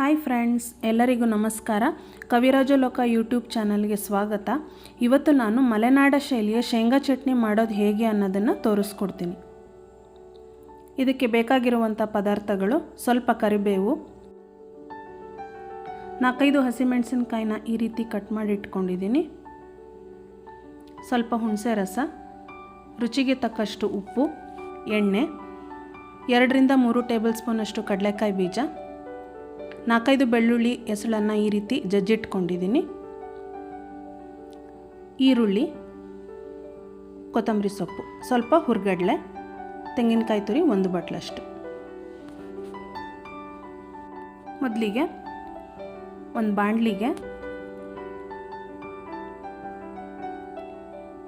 Hi friends, ಎಲ್ಲರಿಗೂ ನಮಸ್ಕಾರ. ಕವಿರಾಜ ಲೋಕ ಯೂಟ್ಯೂಬ್ ಚಾನಲ್ಗೆ ಸ್ವಾಗತ. ಇವತ್ತು ನಾನು ಮಲೆನಾಡ ಶೈಲಿಯ ಶೇಂಗಾ ಚಟ್ನಿ ಮಾಡೋದು ಹೇಗೆ ಅನ್ನೋದನ್ನು ತೋರಿಸ್ಕೊಡ್ತೀನಿ. ಇದಕ್ಕೆ ಬೇಕಾಗಿರುವಂಥ ಪದಾರ್ಥಗಳು: ಸ್ವಲ್ಪ ಕರಿಬೇವು, 4-5 ಹಸಿಮೆಣಸಿನಕಾಯಿನ ಈ ರೀತಿ ಕಟ್ ಮಾಡಿ ಇಟ್ಕೊಂಡಿದ್ದೀನಿ, ಸ್ವಲ್ಪ ಹುಣಸೆ ರಸ, ರುಚಿಗೆ ತಕ್ಕಷ್ಟು ಉಪ್ಪು, ಎಣ್ಣೆ, 2-3 ಟೇಬಲ್ ಸ್ಪೂನಷ್ಟು ಕಡಲೆಕಾಯಿ ಬೀಜ, 4-5 ಬೆಳ್ಳುಳ್ಳಿ ಎಸಳನ್ನು ಈ ರೀತಿ ಜಜ್ಜಿಟ್ಕೊಂಡಿದ್ದೀನಿ, ಈರುಳ್ಳಿ, ಕೊತ್ತಂಬರಿ ಸೊಪ್ಪು, ಸ್ವಲ್ಪ ಹುರ್ಗಡ್ಲೆ, ತೆಂಗಿನಕಾಯಿ ತುರಿ 1 ಬಟ್ಲಷ್ಟು. ಮೊದಲಿಗೆ ಒಂದು ಬಾಣಲಿಗೆ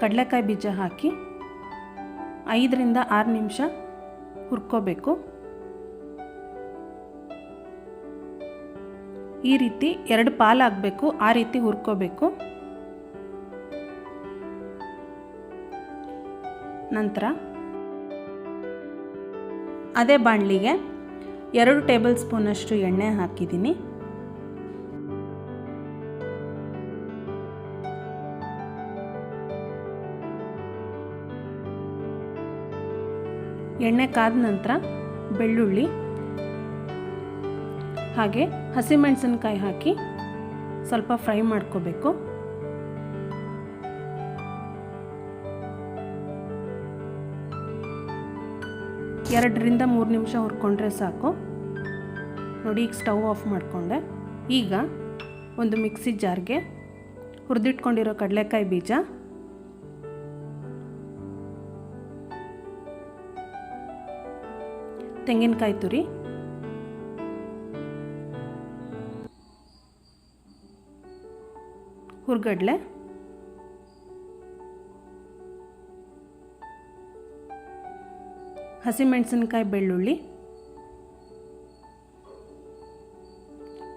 ಕಡಲೆಕಾಯಿ ಬೀಜ ಹಾಕಿ 5-6 ನಿಮಿಷ ಹುರ್ಕೋಬೇಕು. ಈ ರೀತಿ 2 ಪಾಲಾಗಬೇಕು, ಆ ರೀತಿ ಹುರ್ಕೋಬೇಕು. ನಂತರ ಅದೇ ಬಾಣಲಿಗೆ 2 ಟೇಬಲ್ ಸ್ಪೂನಷ್ಟು ಎಣ್ಣೆ ಹಾಕಿದ್ದೀನಿ. ಎಣ್ಣೆ ಕಾದ ನಂತರ ಬೆಳ್ಳುಳ್ಳಿ ಹಾಗೆ ಹಸಿಮೆಣಸಿನಕಾಯಿ ಹಾಕಿ ಸ್ವಲ್ಪ ಫ್ರೈ ಮಾಡ್ಕೋಬೇಕು. ಎರಡರಿಂದ 3 ನಿಮಿಷ ಹುರ್ಕೊಂಡ್ರೆ ಸಾಕು. ನೋಡಿ, ಈಗ ಸ್ಟವ್ ಆಫ್ ಮಾಡಿಕೊಂಡೆ. ಈಗ ಒಂದು ಮಿಕ್ಸಿ ಜಾರ್ಗೆ ಹುರಿದಿಟ್ಕೊಂಡಿರೋ ಕಡಲೆಕಾಯಿ ಬೀಜ, ತೆಂಗಿನಕಾಯಿ ತುರಿ, ಹುರ್ಗಡ್ಲೆ, ಹಸಿಮೆಣಸಿನಕಾಯಿ, ಬೆಳ್ಳುಳ್ಳಿ,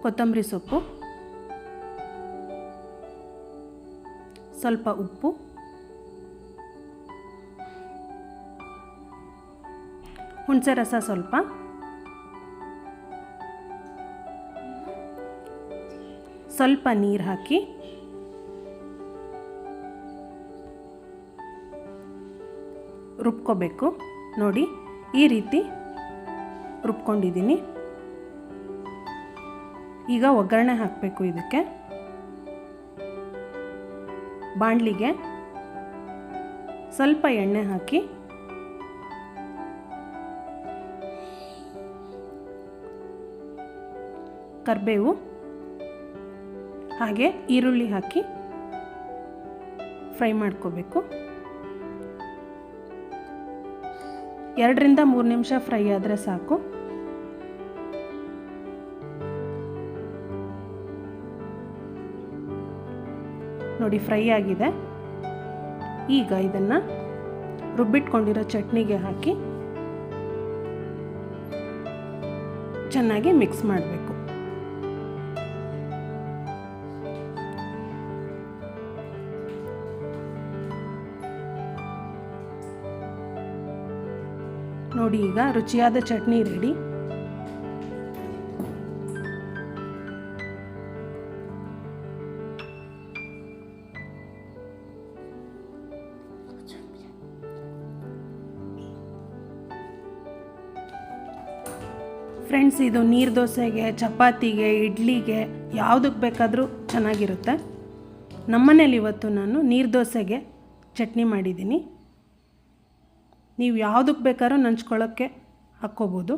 ಕೊತ್ತಂಬರಿ ಸೊಪ್ಪು, ಸ್ವಲ್ಪ ಉಪ್ಪು, ಹುಣಸೆ ರಸ ಸ್ವಲ್ಪ, ಸ್ವಲ್ಪ ನೀರು ಹಾಕಿ ರುಬ್ಕೋಬೇಕು. ನೋಡಿ, ಈ ರೀತಿ ರುಬ್ಕೊಂಡಿದ್ದೀನಿ. ಈಗ ಒಗ್ಗರಣೆ ಹಾಕಬೇಕು. ಇದಕ್ಕೆ ಬಾಣಲಿಗೆ ಸ್ವಲ್ಪ ಎಣ್ಣೆ ಹಾಕಿ ಕರಿಬೇವು ಹಾಗೆ ಈರುಳ್ಳಿ ಹಾಕಿ ಫ್ರೈ ಮಾಡ್ಕೋಬೇಕು. 2-3 ನಿಮಿಷ ಫ್ರೈ ಆದರೆ ಸಾಕು. ನೋಡಿ, ಫ್ರೈ ಆಗಿದೆ. ಈಗ ಇದನ್ನು ರುಬ್ಬಿಟ್ಕೊಂಡಿರೋ ಚಟ್ನಿಗೆ ಹಾಕಿ ಚೆನ್ನಾಗಿ ಮಿಕ್ಸ್ ಮಾಡಬೇಕು. ನೋಡಿ, ಈಗ ರುಚಿಯಾದ ಚಟ್ನಿ ರೆಡಿ. ಫ್ರೆಂಡ್ಸ್, ಇದು ನೀರು ದೋಸೆಗೆ, ಚಪಾತಿಗೆ, ಇಡ್ಲಿಗೆ ಯಾವುದಕ್ಕೆ ಬೇಕಾದರೂ ಚೆನ್ನಾಗಿರುತ್ತೆ. ನಮ್ಮನೇಲಿ ಇವತ್ತು ನಾನು ನೀರು ದೋಸೆಗೆ ಚಟ್ನಿ ಮಾಡಿದ್ದೀನಿ. ನೀವು ಯಾವುದಕ್ಕೆ ಬೇಕಾದ್ರೂ ನಂಚ್ಕೊಳ್ಳೋಕ್ಕೆ ಹಾಕ್ಕೋಬೋದು.